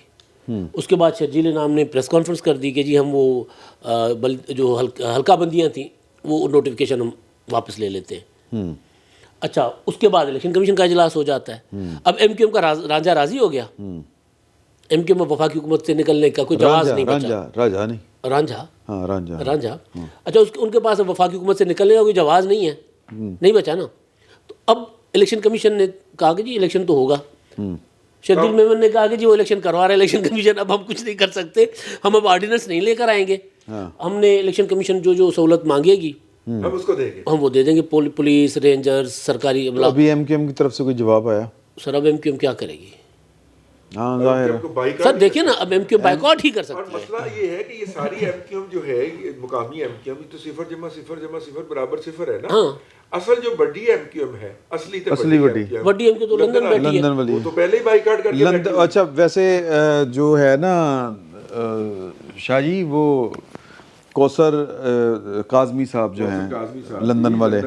اس کے بعد شرجیل نام نے پریس کانفرنس کر دی کہ جی ہم وہ جو حلقہ بندیاں تھیں وہ نوٹیفیکیشن ہم واپس لے لیتے ہیں. اچھا اس کے بعد الیکشن کمیشن کا اجلاس ہو جاتا ہے. اب MQM کا رانجھا راضی ہو گیا. MQM میں وفاقی حکومت سے نکلنے کا کوئی جواز نہیں بچا. رانجھا اچھا ان کے پاس وفاقی حکومت سے نکلنے کا کوئی جواز نہیں ہے, نہیں بچا نا. تو اب الیکشن کمیشن نے کہا کہ جی الیکشن تو ہوگا. شرجیل میمن نے کہا کہ جی وہ الیکشن کروا رہا ہے الیکشن کمیشن, اب ہم کچھ نہیں کر سکتے, ہم اب آرڈیننس نہیں لے کر آئیں گے, ہم نے الیکشن کمیشن جو سہولت مانگے گی ہم اس کو دیں گے, ہم وہ دے دیں گے. پولیس رینجرز سرکاری ابھی MQM کی طرف سے کوئی جواب آیا؟ سر اب MQM کیا کرے گی؟ ہاں ظاہر ہے سر دیکھیں نا اب MQM بائیکاٹ ہی کر اور سکتی ہے. مسئلہ یہ ہے کہ یہ ساری MQM جو ہے یہ مقامی MQM تو 0 جمع 0 جمع 0 برابر 0 ہے نا. اصل جو بڑی MQM ہے اصلی بڑی MQM تو لندن بیٹھی ہے, لندن والی وہ تو پہلے ہی بائیکاٹ کر کے. اچھا ویسے جو ہے نا شاہ جی وہ کوثر کاظمی صاحب جو ہیں لندن والے,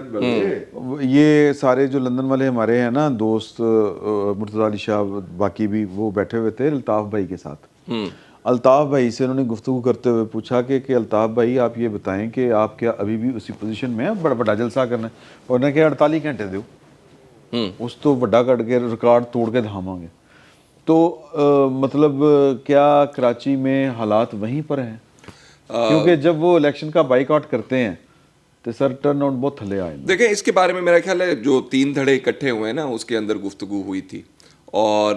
یہ سارے جو لندن والے ہمارے ہیں نا دوست مرتضیٰ علی شاہ باقی بھی, وہ بیٹھے ہوئے تھے الطاف بھائی کے ساتھ. الطاف بھائی سے انہوں نے گفتگو کرتے ہوئے پوچھا کہ الطاف بھائی آپ یہ بتائیں کہ آپ کیا ابھی بھی اسی پوزیشن میں ہیں, بڑا بڑا جلسہ کرنا ہے؟ اور انہوں نے کہا 48 گھنٹے دو اس تو بڑا کٹ کے ریکارڈ توڑ کے دھاواں گے. تو مطلب کیا کراچی میں حالات وہیں پر ہیں؟ کیونکہ جب وہ الیکشن کا بائیکاٹ کرتے ہیں تو سر ٹرن آؤٹ بہت تھلے آئے. دیکھیں اس کے بارے میں میرا خیال ہے جو 3 دھڑے اکٹھے ہوئے ہیں نا اس کے اندر گفتگو ہوئی تھی, اور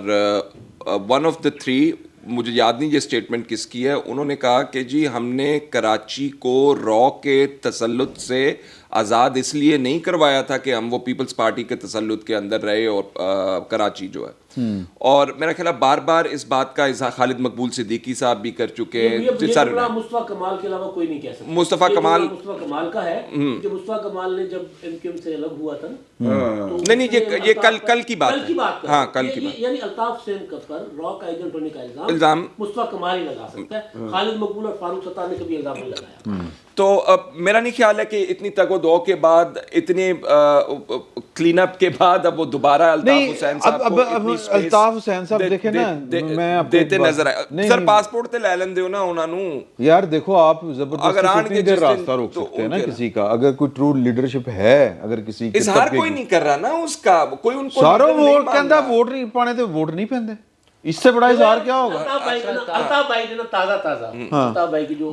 ون آف دا 3 مجھے یاد نہیں یہ اسٹیٹمنٹ کس کی ہے, انہوں نے کہا کہ جی ہم نے کراچی کو را کے تسلط سے آزاد اس لیے نہیں کروایا تھا کہ ہم وہ پیپلز پارٹی کے تسلط کے اندر رہے, اور کراچی جو ہے. اور میرا خیال ہے بار بار اس بات کا اظہار خالد مقبول صدیقی صاحب بھی کر چکے ہیں. مصطفیٰ کمال کے علاوہ کوئی نہیں کہہ سکتا. مصطفیٰ کمال کا ہے کہ مصطفیٰ کمال نے جب MQM سے الگ ہوا تھا نا, نہیں یہ کل کی بات ہے. ہاں کل کی بات, یعنی الطاف حسین پر را کا ایجنٹ ہونے کا الزام مصطفیٰ کمال ہی لگا سکتا ہے. خالد مقبول اور فاروق ستار نے کبھی الزام نہیں لگایا. تو میرا نہیں خیال ہے کہ اتنی تگ و دو کے بعد, اتنے کلین اپ کے بعد اب وہ دوبارہ الطاف حسین صاحب کو الطاف حسین صاحب دیکھیں نا میں دیتے نظر آئے. سر پاسپورٹ تے لے لین دیو نا انہاں نو یار. دیکھو آپ زبردستی کتنی دیر راستہ روک سکتے ہیں نا کسی کا, اگر کوئی ٹرو لیڈرشپ ہے, اگر کسی اظہار کوئی نہیں کر رہا نا اس کا, کوئی ان کو سارا ووٹ کہندا ووٹ نہیں پانے تے ووٹ نہیں پیندے, اس سے بڑا اظہار کیا ہوگا؟ الطاف بھائی نے نا تازہ الطاف بھائی کی جو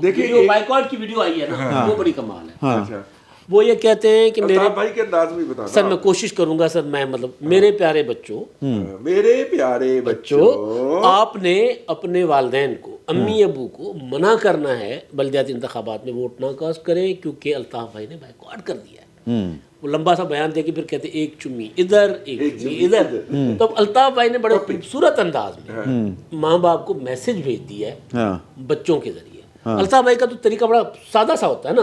بائیکاٹ کی ویڈیو آئی ہے نا وہ بڑی کمال ہے. وہ یہ کہتے ہیں کہ میرے بھائی کے انداز بھی بتانا سر, میں کوشش کروں گا سر, میں مطلب میرے پیارے بچوں آپ نے اپنے والدین کو, امی ابو کو منع کرنا ہے بلدیاتی انتخابات میں ووٹ نہ کاسٹ کریں کیونکہ الطاف بھائی نے بائیکاٹ کر دیا ہے. وہ لمبا سا بیان دے کے پھر کہتے ایک چمی ادھر ایک چمی ادھر. تو الطاف بھائی نے بڑے خوبصورت انداز میں ماں باپ کو میسج بھیج دیا ہے بچوں کے ذریعے. الطاف بھائی کا تو طریقہ بڑا سادہ سا ہوتا ہے نا.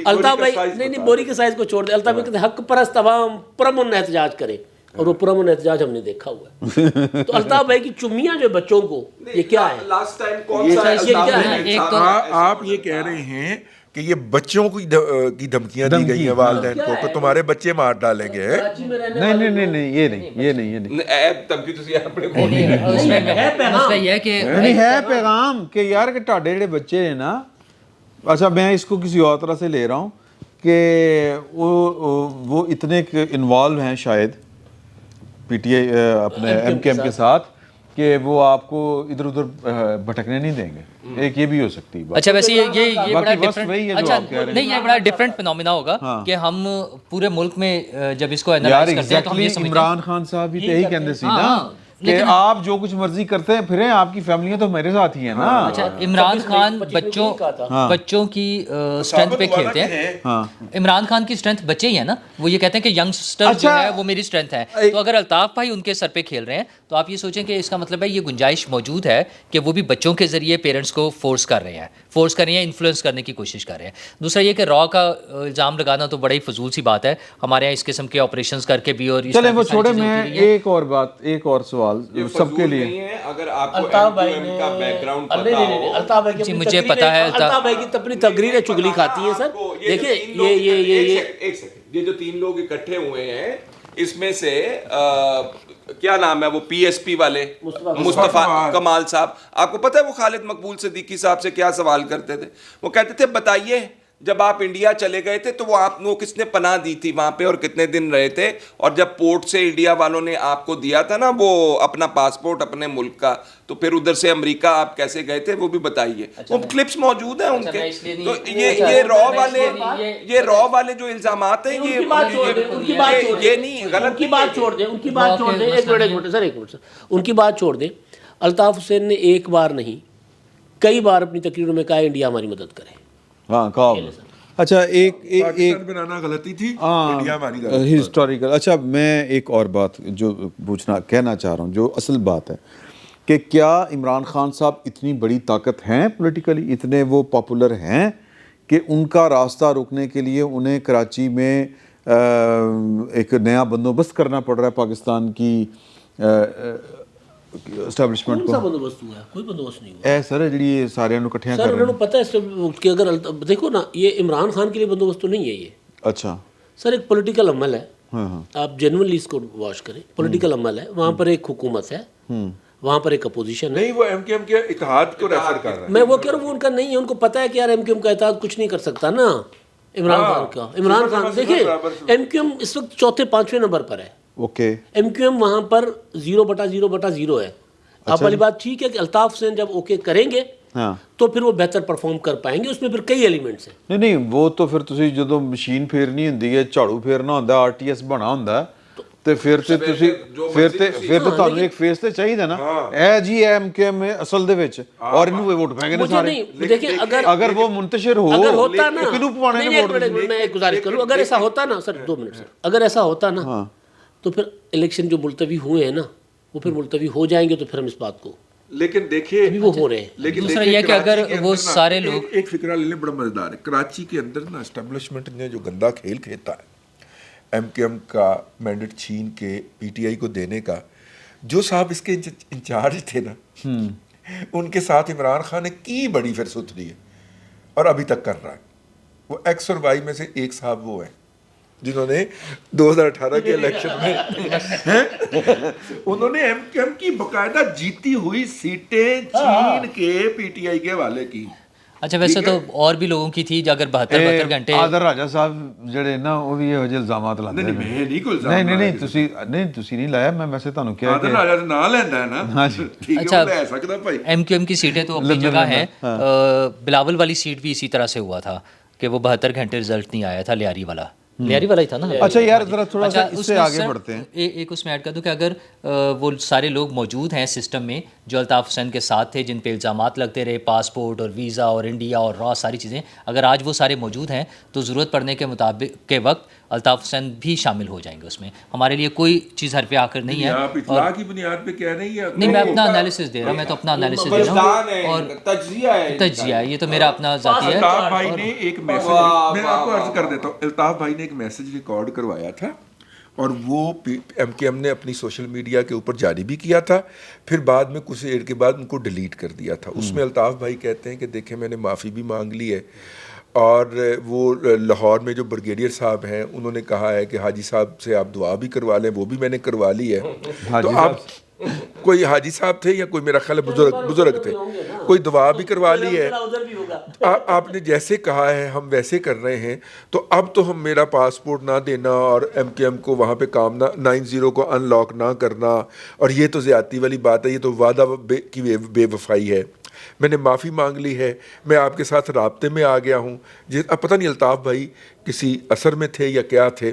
الطاف بھائی نہیں بوری کے سائز کو چھوڑ دے. الطاف بھائی کہتے حق پرست عوام پرامن احتجاج کرے, اور وہ پرامن احتجاج ہم نے دیکھا ہوا ہے. تو الطاف بھائی کی چمیاں جو بچوں کو, یہ کیا ہے؟ لاسٹ ٹائم کون سا آپ یہ کہہ رہے ہیں کہ یہ بچوں کی دھمکیاں دی گئی ہیں والدین کو کہ تمہارے بچے مار ڈالیں گے؟ نہیں یہ نہیں دھمکی تسی اپنے کو ہے پیغام کہ یار کہ ٹاڈے جڑے بچے ہیں نا. اچھا میں اس کو کسی اور طرح سے لے رہا ہوں کہ وہ اتنے انوالو ہیں شاید PTI اپنے MQM کے ساتھ کہ وہ آپ کو ادھر ادھر بھٹکنے نہیں دیں گے. ایک یہ بھی ہو سکتی ہے. اچھا ویسے یہ بڑا ڈفرینٹ, اچھا نہیں یہ بڑا ڈفرینٹ فینومینا ہوگا کہ ہم پورے ملک میں جب اس کو انالائز کرتے ہیں تو ہم یہ سمجھتے ہیں عمران خان صاحب بھی تو یہی کہندے سی نا کہ آپ جو کچھ مرضی کرتے ہیں پھریں، آپ کی فیملیاں تو میرے ساتھ ہی ہیں نا. اچھا عمران خان بچوں کی اسٹرینتھ پہ کھیلتے ہیں. عمران خان کی اسٹرینتھ بچے ہی ہیں نا, وہ یہ کہتے ہیں کہ ینگسٹر جو ہے وہ میری اسٹرینتھ ہے. تو اگر الطاف بھائی ان کے سر پہ کھیل رہے ہیں تو آپ یہ سوچیں کہ اس کا مطلب ہے یہ گنجائش موجود ہے کہ وہ بھی بچوں کے ذریعے پیرنٹس کو فورس کر رہے ہیں, انفلوئنس کرنے کی کوشش کر رہے ہیں. دوسرا یہ کہ را کا الزام لگانا تو بڑا ہی فضول سی بات ہے. ہمارے یہاں اس قسم کے آپریشنز کر کے بھی, اور چلیں وہ چھوڑے, میں ایک اور بات, ایک اور سوال سب کے لیے. اگر آپ کو الطاف بھائی نے کا بیک گراؤنڈ الطاف بھائی کی مجھے پتا ہے الطاف بھائی کی اپنی تقریریں چگلی کھاتی ہیں سر. دیکھیں یہ ایک سیکنڈ, یہ جو 3 لوگ اکٹھے ہوئے ہیں اس میں سے کیا نام ہے وہ پی ایس پی والے مصطفیٰ کمال صاحب, آپ کو پتہ ہے وہ خالد مقبول صدیقی صاحب سے کیا سوال کرتے تھے؟ وہ کہتے تھے بتائیے جب آپ انڈیا چلے گئے تھے تو وہ کس نے پناہ دی تھی وہاں پہ اور کتنے دن رہے تھے, اور جب پورٹ سے انڈیا والوں نے آپ کو دیا تھا نا وہ اپنا پاسپورٹ اپنے ملک کا, تو پھر ادھر سے امریکہ آپ کیسے گئے تھے وہ بھی بتائیے. وہ کلپس موجود ہیں ان کے. تو یہ را والے جو الزامات ہیں یہ نہیں غلط, ان کی بات چھوڑ دیں, ان کی بات چھوڑ دیں. ایک منٹ سر, ایک منٹ سر, ان کی بات چھوڑ دیں. الطاف حسین نے ایک بار نہیں کئی بار اپنی تقریروں میں کہا انڈیا ہماری مدد کرے. ہاں کہا. اچھا ایک بنانا غلطی تھی, انڈیا ہماری غلطی ہسٹوریکل. اچھا میں ایک اور بات جو کہنا چاہ رہا ہوں, جو اصل بات ہے کہ کیا عمران خان صاحب اتنی بڑی طاقت ہیں پولیٹیکلی, اتنے وہ پاپولر ہیں کہ ان کا راستہ روکنے کے لیے انہیں کراچی میں ایک نیا بندوبست کرنا پڑ رہا ہے پاکستان کی اسٹیبلشمنٹ کو؟ کون سا بندوبست ہوا ہے؟ کوئی بندوبست نہیں ہوا. اے سر جڑی سارے کٹھیاں کر سر رہے انہوں نے پتہ ہے کہ اگر دیکھو نا, یہ عمران خان کے لیے بندوبست تو نہیں ہے یہ. اچھا سر ایک پولیٹیکل عمل ہے, آپ جنرلی اس کو واچ کریں, پولیٹیکل عمل ہے. وہاں پر ایک حکومت ہے, وہاں پر ایک اپوزیشن ہے. نہیں, وہ ایم کیو ایم کے اتحاد کو ریفر کر رہا ہے. میں وہ کہہ رہا ہوں وہ ان کا نہیں ہے, ان کو پتہ ہے کہ یار ایم کیو ایم کا اتحاد کچھ نہیں کر سکتا نا عمران خان کا. عمران خان دیکھیں ایم کیو ایم اس وقت 4-5 نمبر پر ہے. اوکے, ایم کیو ایم وہاں پر 0/0/0 ہے. آپ والی بات ٹھیک ہے کہ الطاف حسین جب اوکے کریں گے تو پھر وہ بہتر پرفارم کر پائیں گے. اس میں پھر کئی ایلیمنٹس ہیں. نہیں وہ تو پھر تسی جدوں مشین پھیرنی ہوندی ہے, جھاڑو پھیرنا ہوندا ہے, RTS بنا ہوندا ہے, تے پھر تے تسی پھر تے تانوں ایک فیس تے چاہیے نا. اے جی ایم کے ایم اصل دے وچ اور اینو ووٹ پائیں گے سارے. دیکھیں اگر وہ منتشر ہو اگر ہوتا نا, کینوں پوانے نے ووٹ. میں ایک گزارش کروں, اگر ایسا ہوتا نا سر, 2 منٹ سر, اگر ایسا ہوتا نا تو پھر الیکشن جو ملتوی ہوئے ہیں نا وہ پھر ملتوی ہو جائیں گے. تو پھر ہم اس بات کو لیکن دیکھیں ابھی وہ ہو رہے ہیں. لیکن دوسرا یہ کہ اگر وہ سارے لوگ ایک فکرہ لے لیں, بڑا مزیدار ہے. کراچی کے اندر نا اسٹیبلشمنٹ نے جو گندا کھیل کھیلتا ہے ایم کیو ایم کا مینڈیٹ چھین کے پی ٹی آئی کو دینے کا, جو صاحب اس کے انچارج تھے نا ان کے ساتھ عمران خان نے کی بڑی پھر ستھری ہے اور ابھی تک کر رہا ہے. وہ ایکس اور وائی میں سے ایک صاحب وہ ہیں جنہوں نے 2018 کے الیکشن میں انہوں نے ایم کیو ایم کی باقاعدہ جیتی ہوئی سیٹیں چھین کے پی ٹی آئی کے حوالے کی. اچھا ویسے تو اور بھی لوگوں کی تھی جو اگر 72 گھنٹے آدر راجہ صاحب جڑے نا وہ بھی یہ الزامات لاتے ہیں. نہیں تسی نہیں لایا, میں ویسے تانوں کیا آدر راجہ سے نہ لینا ہے نا. اچھا ایم کیو ایم کی سیٹیں تو اپنی جگہ ہیں. بلاول والی سیٹ بھی اسی طرح سے ہوا تھا کہ وہ 72 گھنٹے رزلٹ نہیں آیا تھا, لیاری والا ہی تھا نا. اچھا یار ذرا تھوڑا سا اس سے آگے بڑھتے ہیں. ایک اس میں ایڈ کر دوں کہ اگر وہ سارے لوگ موجود ہیں سسٹم میں جو الطاف حسین کے ساتھ تھے, جن پہ الزامات لگتے رہے, پاسپورٹ اور ویزا اور انڈیا اور را ساری چیزیں, اگر آج وہ سارے موجود ہیں تو ضرورت پڑنے کے مطابق کے وقت الطاف حسین بھی شامل ہو جائیں گے اس میں. ہمارے لیے کوئی چیز حرف آخر نہیں ہے. آپ اطلاع کی بنیاد پہ کہہ رہی ہیں؟ نہیں, میں اپنا انالیسس دے رہا ہوں, میں تو اپنا انالیسس دے رہا ہوں اور تجزیہ ہے, یہ تو میرا اپنا ذاتی ہے. الطاف بھائی نے ایک میسج, میں آپ کو عرض کر دیتا ہوں, الطاف بھائی نے ایک میسج ریکارڈ کروایا تھا اور وہ ایم کے ایم نے اپنی سوشل میڈیا کے اوپر جاری بھی کیا تھا, پھر بعد میں کچھ دیر کے بعد ان کو ڈیلیٹ کر دیا تھا. اس میں الطاف بھائی کہتے ہیں کہ دیکھیں میں نے معافی بھی مانگ لی ہے, اور وہ لاہور میں جو بریگیڈیئر صاحب ہیں انہوں نے کہا ہے کہ حاجی صاحب سے آپ دعا بھی کروا لیں, وہ بھی میں نے کروا لی ہے. تو آپ کوئی حاجی صاحب تھے یا کوئی میرا خیال ہے بزرگ تھے, کوئی دعا بھی کروا لی ہے. آپ نے جیسے کہا ہے ہم ویسے کر رہے ہیں, تو اب تو ہم میرا پاسپورٹ نہ دینا اور ایم کے ایم کو وہاں پہ کام نہ 90 کو ان لاک نہ کرنا, اور یہ تو زیادتی والی بات ہے, یہ تو وعدہ کی بے وفائی ہے. میں نے معافی مانگ لی ہے, میں آپ کے ساتھ رابطے میں آ گیا ہوں. اب پتہ نہیں الطاف بھائی کسی اثر میں تھے یا کیا تھے,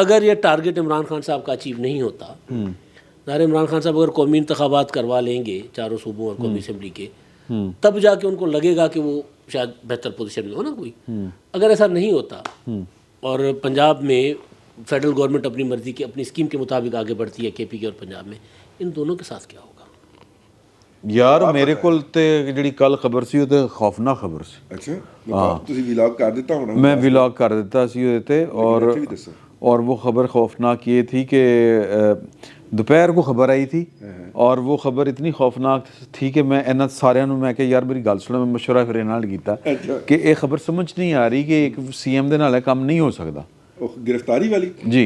اگر یہ ٹارگیٹ عمران خان صاحب کا اچیو نہیں ہوتا، ظاہر عمران خان صاحب اگر قومی انتخابات کروا لیں گے چاروں صوبوں اور قومی اسمبلی کے، تب جا کے ان کو لگے گا کہ وہ شاید بہتر پوزیشن میں ہو نا کوئی. اگر ایسا نہیں ہوتا اور پنجاب میں فیڈرل گورنمنٹ اپنی مرضی کی اپنی اسکیم کے مطابق آگے بڑھتی ہے KP کے اور پنجاب میں، ان دونوں کے ساتھ کیا ہوگا؟ ਯਾਰ ਮੇਰੇ ਕੋਲ ਤੇ ਜਿਹੜੀ ਕੱਲ ਖਬਰ ਸੀ ਉਹ ਤੇ ਖੌਫਨਾਕ ਖਬਰ ਸੀ. ਅੱਛਾ, ਤੁਸੀਂ ਵਲੌਗ ਕਰ ਦਿੱਤਾ ਹੋਣਾ? ਮੈਂ ਵਲੌਗ ਕਰ ਦਿੱਤਾ ਸੀ ਉਹਦੇ ਤੇ, اور وہ خبر خوفناک یہ تھی کہ دوپہر کو خبر آئی تھی اور وہ خبر اتنی خوفناک تھی کہ میں ਇਹਨਾਂ ਸਾਰਿਆਂ ਨੂੰ ਮੈਂ ਕਿਹਾ ਯਾਰ ਮੇਰੀ ਗੱਲ ਸੁਣੋ, ਮੈਂ مشورہ ਫਿਰ ਇਹਨਾਂ ਨਾਲ ਕੀਤਾ ਕਿ ਇਹ ਖਬਰ ਸਮਝ ਨਹੀਂ ਆ ਰਹੀ ਕਿ ਇੱਕ CM ਦੇ ਨਾਲ ਇਹ ਕੰਮ ਨਹੀਂ ਹੋ ਸਕਦਾ. ਉਹ ਗ੍ਰਿਫਤਾਰੀ ਵਾਲੀ? ਜੀ,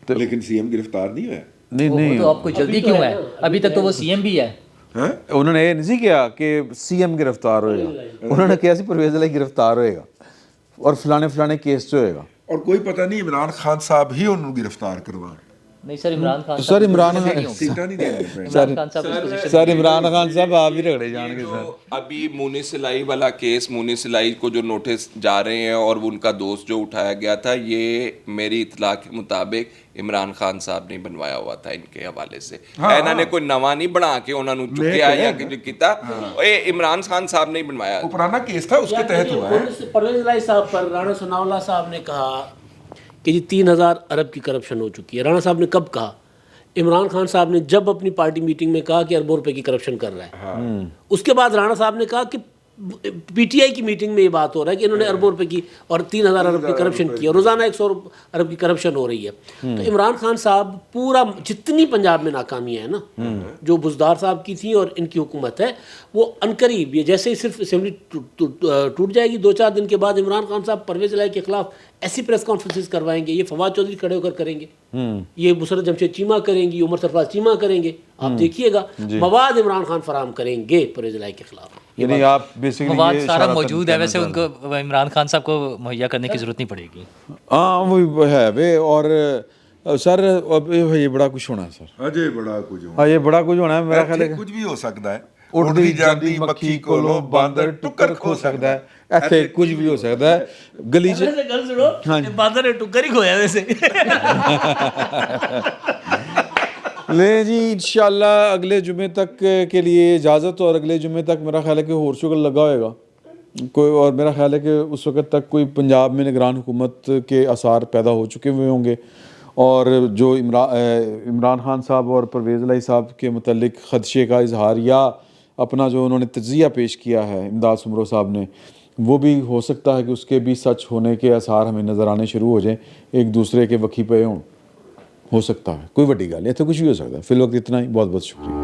لیکن CM گرفتار نہیں ہوا. نہیں تو آپ کو جلدی کیوں ہے؟ ابھی تک تو وہ CM بھی ہے. انہوں نے یہ نہیں کیا کہ CM گرفتار ہوئے گا, انہوں نے کیا سی پرویز علیہ گرفتار ہوئے گا اور فلانے کیس سے ہوئے گا, اور کوئی پتہ نہیں عمران خان صاحب ہی انہوں گرفتار کروا. نہیں سر، عمران خان سر عمران خان صاحب آپ ہی رگڑے جان گے سر. ابھی مونی سلائی والا کیس، مونی سلائی کو جو نوٹس جا رہے ہیں اور ان کا دوست جو اٹھایا گیا تھا، یہ میری اطلاع کے مطابق عمران خان صاحب نے بنوایا ہوا تھا ان کے حوالے سے. انہوں نے کوئی نواں نہیں بنا کے انہوں نے چکیا یا کیتا، عمران خان صاحب نے بنوایا. پرانا کیس تھا اس کے تحت ہوا ہے. پرویز الہی صاحب پر رانا ثناء اللہ صاحب نے کہا کہ جی 3000 ارب کی کرپشن ہو چکی ہے. رانا صاحب نے کب کہا؟ عمران خان صاحب نے جب اپنی پارٹی میٹنگ میں کہا کہ اربوں روپے کی کرپشن کر رہا ہے. اس کے بعد رانا صاحب نے کہا کہ PTI کی میٹنگ میں یہ بات ہو رہا ہے کہ انہوں نے اربوں روپے کی اور 3000 ارب کی کرپشن کی ہے, روزانہ 100 ارب کی کرپشن ہو رہی ہے. تو عمران خان صاحب پورا جتنی پنجاب میں ناکامیاں ہیں نا جو بزدار صاحب کی تھیں اور ان کی حکومت ہے، وہ عنقریب یہ جیسے ہی صرف اسمبلی ٹوٹ جائے گی 2-4 دن کے بعد عمران خان صاحب پرویز الہی کے خلاف ایسی پریس کانفرنسز کروائیں گے. یہ فواد چودھری کھڑے ہو کر کریں گے, یہ مسرت جمشید چیمہ کریں گی, عمر سرفراز چیمہ کریں گے. آپ دیکھیے گا مواد عمران خان فراہم کریں گے پرویز الہی کے خلاف. یعنی آپ بیسیکلی مواد سارا موجود ہے, ویسے ان کو عمران خان صاحب کو مہیا کرنے کی ضرورت نہیں پڑے گی. ہاں وہ ہے وے. اور سر اب یہ بڑا کچھ ہونا ہے سر, اجے بڑا کچھ ہونا. ہاں یہ بڑا کچھ ہونا ہے میرا خیال ہے. کچھ بھی ہو سکتا ہے. اڑدی جاندی مکھی کولوں باندر ٹکر کھو سکتا ہے, ایتھے کچھ بھی ہو سکتا ہے. گلی چ گل سنو, باندر نے ٹکر ہی کھویا ویسے. لیں جی انشاءاللہ اگلے جمعے تک کے لیے اجازت, اور اگلے جمعے تک میرا خیال ہے کہ ہور شغل لگا ہوئے گا کوئی, اور میرا خیال ہے کہ اس وقت تک کوئی پنجاب میں نگران حکومت کے آثار پیدا ہو چکے ہوئے ہوں گے. اور جو عمران خان صاحب اور پرویز الہی صاحب کے متعلق خدشے کا اظہار یا اپنا جو انہوں نے تجزیہ پیش کیا ہے امداد سمرو صاحب نے, وہ بھی ہو سکتا ہے کہ اس کے بھی سچ ہونے کے آثار ہمیں نظر آنے شروع ہو جائیں, ایک دوسرے کے وکھی پہ ہوں, ہو سکتا ہے. کوئی بڑی گل ہے, تو کچھ بھی ہو سکتا ہے. فی الوقت اتنا ہی, بہت بہت شکریہ.